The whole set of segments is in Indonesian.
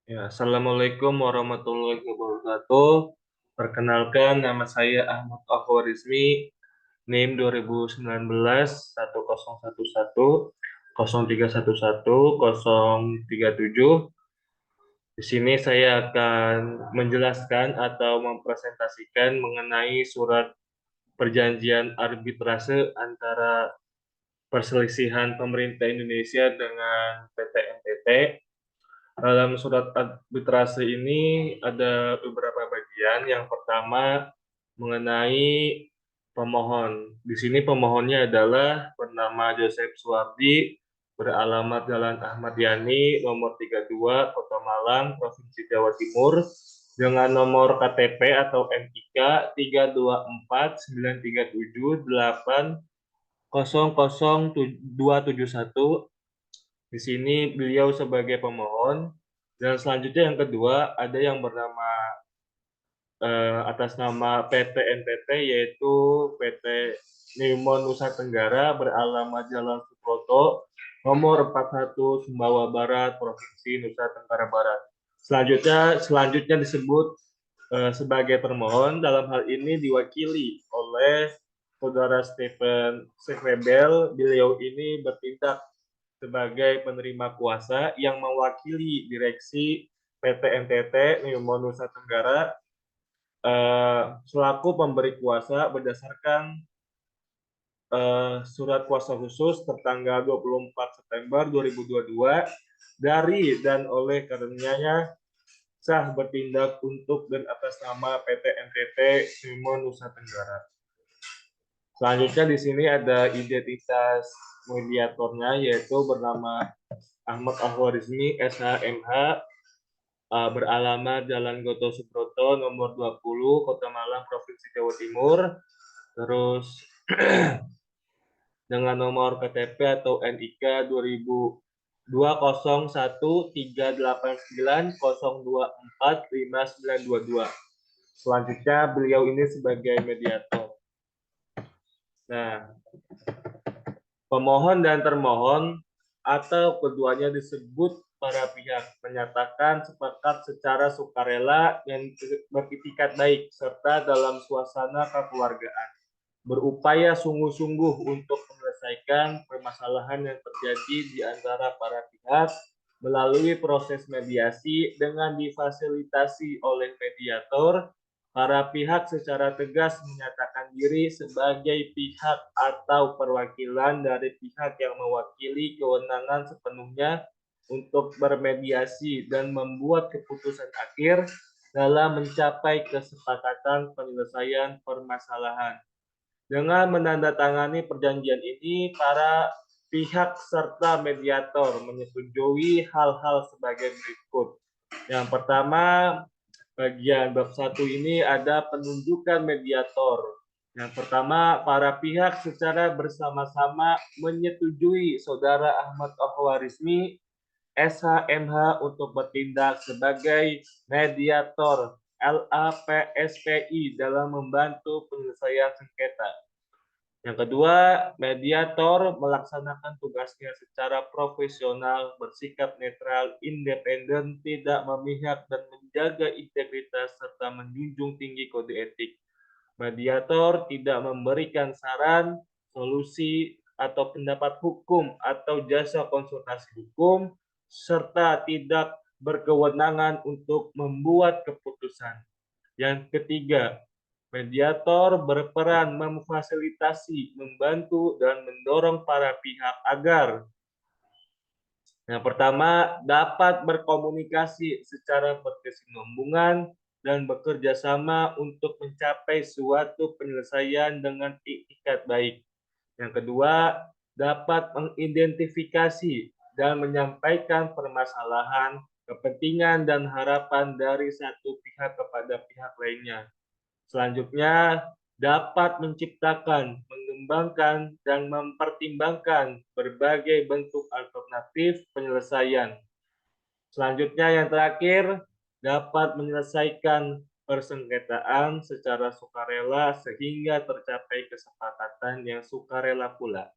Ya, Assalamualaikum warahmatullahi wabarakatuh. Perkenalkan, nama saya Ahmad Ahwarizmi, NIM 2019 1011 0311 037. Di sini saya akan menjelaskan atau mempresentasikan mengenai surat perjanjian arbitrase antara perselisihan pemerintah Indonesia dengan PT NTT. Dalam surat arbitrase ini ada beberapa bagian. Yang pertama mengenai pemohon. Di sini pemohonnya adalah bernama Joseph Suwardi, beralamat Jalan Ahmad Yani, nomor 32, Kota Malang, Provinsi Jawa Timur, dengan nomor KTP atau NIK 3249378000271. Di sini beliau sebagai pemohon. Dan selanjutnya yang kedua ada yang bernama atas nama PT NTT, yaitu PT Newmont Nusa Tenggara, beralamat Jalan Suproto nomor 41 Sumbawa Barat, Provinsi Nusa Tenggara Barat. Selanjutnya disebut sebagai termohon. Dalam hal ini diwakili oleh Saudara Stephen Sekrebel. Beliau ini bertindak sebagai penerima kuasa yang mewakili direksi PT NTT Newmont Nusa Tenggara selaku pemberi kuasa berdasarkan surat kuasa khusus tertanggal 24 September 2022 dari dan oleh karenanya sah bertindak untuk dan atas nama PT NTT Newmont Nusa Tenggara. Selanjutnya di sini ada identitas mediatornya, yaitu bernama Ahmad Ahwarizmi SHMH, beralamat Jalan Gatot Subroto nomor 20, Kota Malang, Provinsi Jawa Timur. Terus dengan nomor KTP atau NIK 20213890245922. Selanjutnya beliau ini sebagai mediator. Nah, pemohon dan termohon atau keduanya disebut para pihak menyatakan sepakat secara sukarela dan beritikat baik serta dalam suasana kekeluargaan, berupaya sungguh-sungguh untuk menyelesaikan permasalahan yang terjadi di antara para pihak melalui proses mediasi dengan difasilitasi oleh mediator. Para pihak secara tegas menyatakan diri sebagai pihak atau perwakilan dari pihak yang mewakili kewenangan sepenuhnya untuk bermediasi dan membuat keputusan akhir dalam mencapai kesepakatan penyelesaian permasalahan. Dengan menandatangani perjanjian ini, para pihak serta mediator menyetujui hal-hal sebagai berikut. Yang pertama, bagian bab 1 ini ada penunjukan mediator. Yang pertama, para pihak secara bersama-sama menyetujui Saudara Ahmad Ahwarizmi SHMH untuk bertindak sebagai mediator LAPSPI dalam membantu penyelesaian sengketa. Yang kedua, mediator melaksanakan tugasnya secara profesional, bersikap netral, independen, tidak memihak, dan menjaga integritas serta menjunjung tinggi kode etik. Mediator tidak memberikan saran, solusi, atau pendapat hukum atau jasa konsultasi hukum, serta tidak berkewenangan untuk membuat keputusan. Yang ketiga, mediator berperan memfasilitasi, membantu, dan mendorong para pihak agar yang pertama, dapat berkomunikasi secara berkesinambungan dan bekerja sama untuk mencapai suatu penyelesaian dengan itikat baik. Yang kedua, dapat mengidentifikasi dan menyampaikan permasalahan, kepentingan, dan harapan dari satu pihak kepada pihak lainnya. Selanjutnya, dapat menciptakan, mengembangkan, dan mempertimbangkan berbagai bentuk alternatif penyelesaian. Selanjutnya, yang terakhir, dapat menyelesaikan persengketaan secara sukarela sehingga tercapai kesepakatan yang sukarela pula.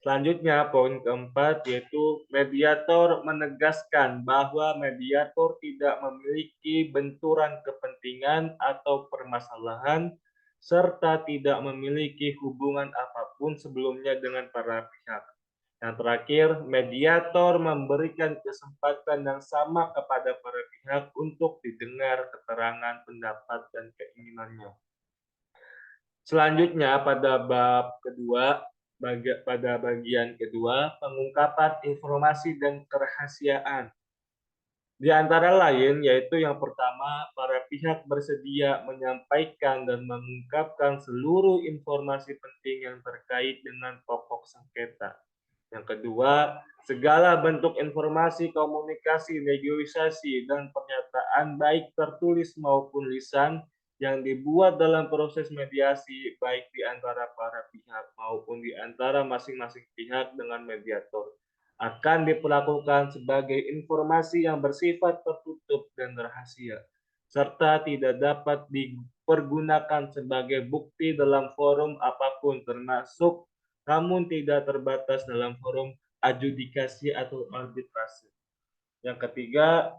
Selanjutnya, poin keempat yaitu mediator menegaskan bahwa mediator tidak memiliki benturan kepentingan atau permasalahan serta tidak memiliki hubungan apapun sebelumnya dengan para pihak. Yang terakhir, mediator memberikan kesempatan yang sama kepada para pihak untuk didengar keterangan, pendapat, dan keinginannya. Selanjutnya pada bab kedua, pada bagian kedua, pengungkapan informasi dan kerahasiaan. Di antara lain, yaitu yang pertama, para pihak bersedia menyampaikan dan mengungkapkan seluruh informasi penting yang terkait dengan pokok sengketa. Yang kedua, segala bentuk informasi, komunikasi, negosiasi, dan pernyataan baik tertulis maupun lisan yang dibuat dalam proses mediasi baik di antara para pihak maupun di antara masing-masing pihak dengan mediator akan diperlakukan sebagai informasi yang bersifat tertutup dan rahasia, serta tidak dapat dipergunakan sebagai bukti dalam forum apapun termasuk namun tidak terbatas dalam forum adjudikasi atau arbitrase. Yang ketiga,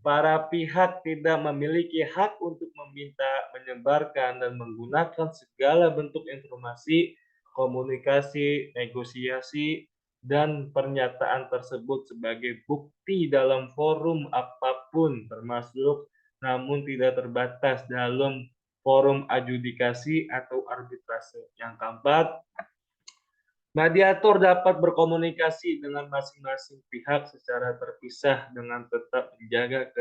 para pihak tidak memiliki hak untuk meminta, menyebarkan, dan menggunakan segala bentuk informasi, komunikasi, negosiasi, dan pernyataan tersebut sebagai bukti dalam forum apapun, termasuk namun tidak terbatas dalam forum adjudikasi atau arbitrase. Yang keempat, mediator dapat berkomunikasi dengan masing-masing pihak secara terpisah dengan tetap menjaga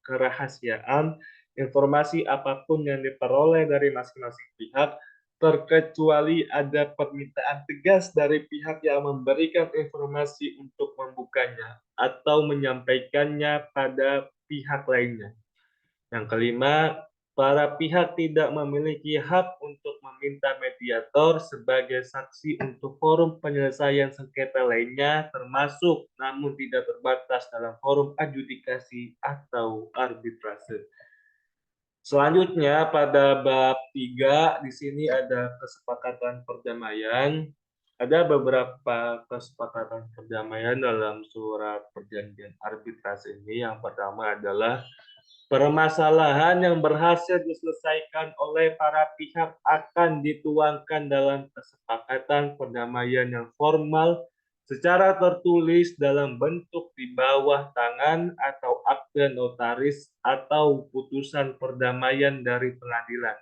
kerahasiaan informasi apapun yang diperoleh dari masing-masing pihak, terkecuali ada permintaan tegas dari pihak yang memberikan informasi untuk membukanya atau menyampaikannya pada pihak lainnya. Yang kelima, para pihak tidak memiliki hak untuk meminta mediator sebagai saksi untuk forum penyelesaian sengketa lainnya, termasuk namun tidak terbatas dalam forum adjudikasi atau arbitrase. Selanjutnya pada bab 3 di sini ada kesepakatan perdamaian. Ada beberapa kesepakatan perdamaian dalam surat perjanjian arbitrase ini. Yang pertama adalah permasalahan yang berhasil diselesaikan oleh para pihak akan dituangkan dalam kesepakatan perdamaian yang formal secara tertulis dalam bentuk di bawah tangan atau akte notaris atau putusan perdamaian dari pengadilan.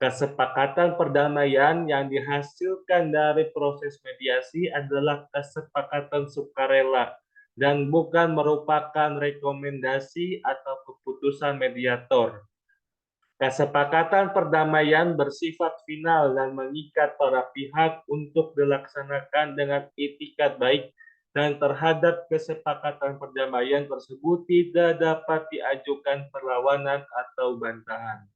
Kesepakatan perdamaian yang dihasilkan dari proses mediasi adalah kesepakatan sukarela dan bukan merupakan rekomendasi atau keputusan mediator. Kesepakatan perdamaian bersifat final dan mengikat para pihak untuk dilaksanakan dengan itikat baik dan terhadap kesepakatan perdamaian tersebut tidak dapat diajukan perlawanan atau bantahan.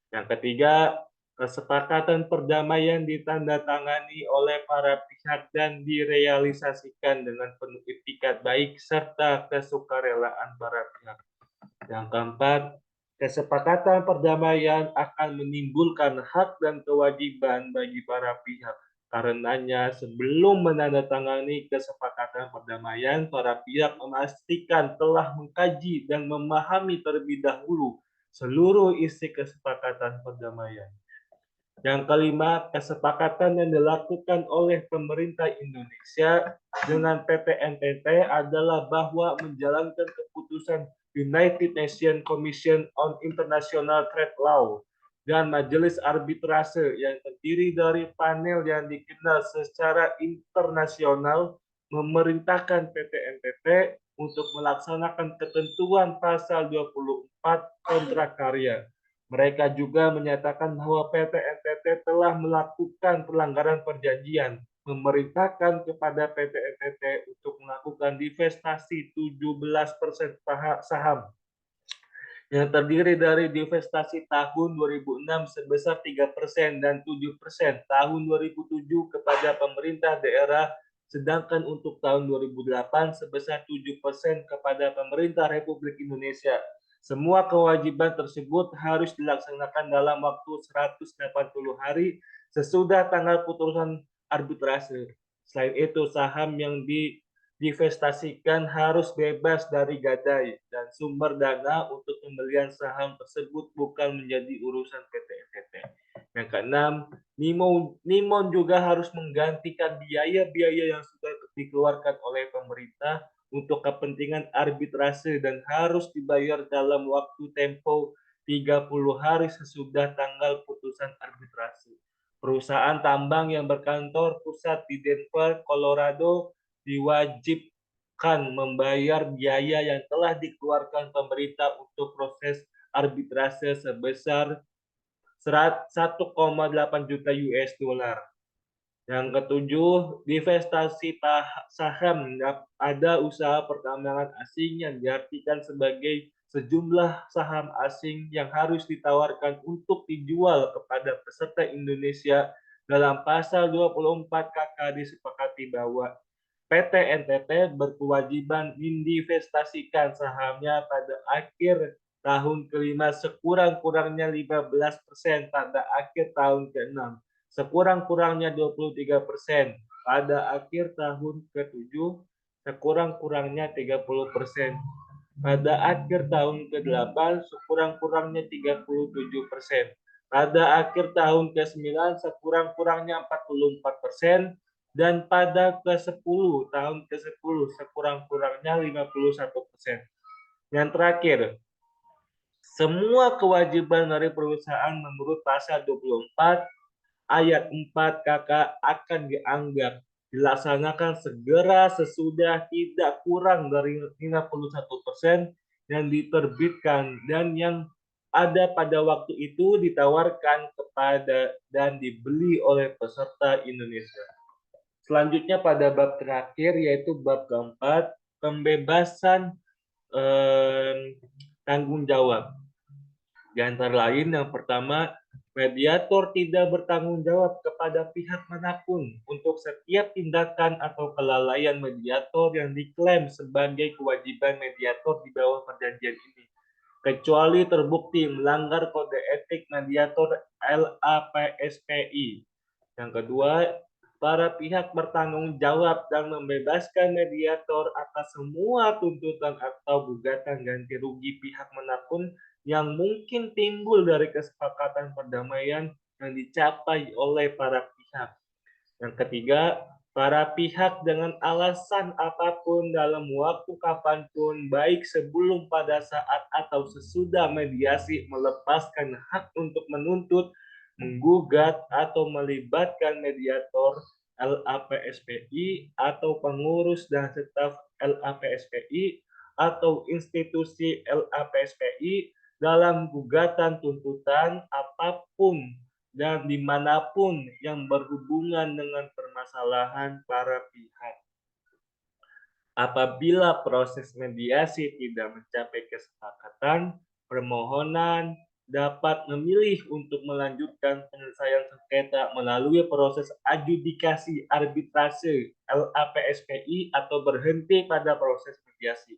Yang ketiga, kesepakatan perdamaian ditandatangani oleh para pihak dan direalisasikan dengan penuh itikat baik serta kesukarelaan para pihak. Yang keempat, kesepakatan perdamaian akan menimbulkan hak dan kewajiban bagi para pihak. Karenanya, sebelum menandatangani kesepakatan perdamaian, para pihak memastikan telah mengkaji dan memahami terlebih dahulu seluruh isi kesepakatan perdamaian. Yang kelima, kesepakatan yang dilakukan oleh pemerintah Indonesia dengan PT NTT adalah bahwa menjalankan keputusan United Nations Commission on International Trade Law dan Majelis Arbitrase yang terdiri dari panel yang dikenal secara internasional memerintahkan PT NTT untuk melaksanakan ketentuan pasal 24 kontrak karya. Mereka juga menyatakan bahwa PT NTT telah melakukan pelanggaran perjanjian, memerintahkan kepada PT NTT untuk melakukan divestasi 17% saham yang terdiri dari divestasi tahun 2006 sebesar 3% dan 7% tahun 2007 kepada pemerintah daerah, sedangkan untuk tahun 2008 sebesar 7% kepada pemerintah Republik Indonesia. Semua kewajiban tersebut harus dilaksanakan dalam waktu 180 hari sesudah tanggal putusan arbitrase. Selain itu, saham yang divestasikan harus bebas dari gadai dan sumber dana untuk pembelian saham tersebut bukan menjadi urusan PT NTT. Yang keenam, Nimon juga harus menggantikan biaya-biaya yang sudah dikeluarkan oleh pemerintah untuk kepentingan arbitrase dan harus dibayar dalam waktu tempo 30 hari sesudah tanggal putusan arbitrase. Perusahaan tambang yang berkantor pusat di Denver, Colorado diwajibkan membayar biaya yang telah dikeluarkan pemerintah untuk proses arbitrase sebesar 1,8 juta US dollar. Yang ketujuh, divestasi saham. Ada usaha pertambangan asing yang diartikan sebagai sejumlah saham asing yang harus ditawarkan untuk dijual kepada peserta Indonesia dalam pasal 24 KK disepakati bahwa PT NTT berkewajiban mendivestasikan sahamnya pada akhir tahun kelima sekurang-kurangnya 15% pada akhir tahun ke-6, sekurang-kurangnya 23% pada akhir tahun ke-7, sekurang-kurangnya 30% pada akhir tahun ke-8, sekurang-kurangnya 37%. Pada akhir tahun ke-9, sekurang-kurangnya 44%, dan pada ke-10, tahun ke-10, sekurang-kurangnya 51%. Yang terakhir, semua kewajiban dari perusahaan menurut pasal 24 ayat 4 KK akan dianggap dilaksanakan segera sesudah tidak kurang dari 51% yang diterbitkan dan yang ada pada waktu itu ditawarkan kepada dan dibeli oleh peserta Indonesia. Selanjutnya pada bab terakhir yaitu bab keempat, pembebasan tanggung jawab. Di antara lain yang pertama, mediator tidak bertanggung jawab kepada pihak manapun untuk setiap tindakan atau kelalaian mediator yang diklaim sebagai kewajiban mediator di bawah perjanjian ini, kecuali terbukti melanggar kode etik mediator LAPSPI. Yang kedua, para pihak bertanggung jawab dan membebaskan mediator atas semua tuntutan atau gugatan ganti rugi pihak manapun yang mungkin timbul dari kesepakatan perdamaian yang dicapai oleh para pihak. Yang ketiga, para pihak dengan alasan apapun dalam waktu kapanpun, baik sebelum, pada saat, atau sesudah mediasi melepaskan hak untuk menuntut, menggugat, atau melibatkan mediator LAPSPI atau pengurus dan staf LAPSPI atau institusi LAPSPI dalam gugatan tuntutan apapun dan dimanapun yang berhubungan dengan permasalahan para pihak. Apabila proses mediasi tidak mencapai kesepakatan, permohonan dapat memilih untuk melanjutkan penyelesaian sengketa melalui proses adjudikasi arbitrase LAPSPI atau berhenti pada proses mediasi.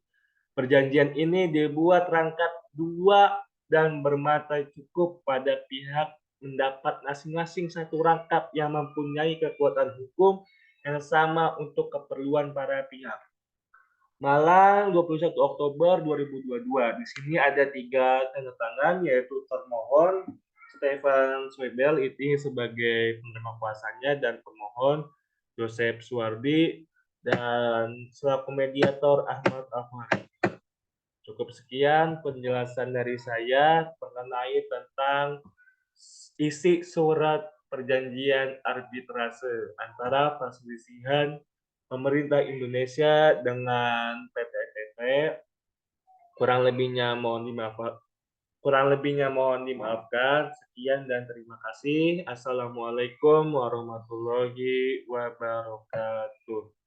Perjanjian ini dibuat rangkap dua dan bermata cukup pada pihak mendapat masing-masing satu rangkap yang mempunyai kekuatan hukum yang sama untuk keperluan para pihak. Malang 21 Oktober 2022. Di sini ada 3 tanda tangan, yaitu termohon Stefan Swebel ini sebagai penerima kuasanya dan pemohon Joseph Suwardi dan selaku mediator Ahmad Afari. Cukup sekian penjelasan dari saya mengenai tentang isi surat perjanjian arbitrase antara perselisihan pemerintah Indonesia dengan PT NTT. Kurang lebihnya mohon dimaafkan. Sekian dan terima kasih. Assalamualaikum warahmatullahi wabarakatuh.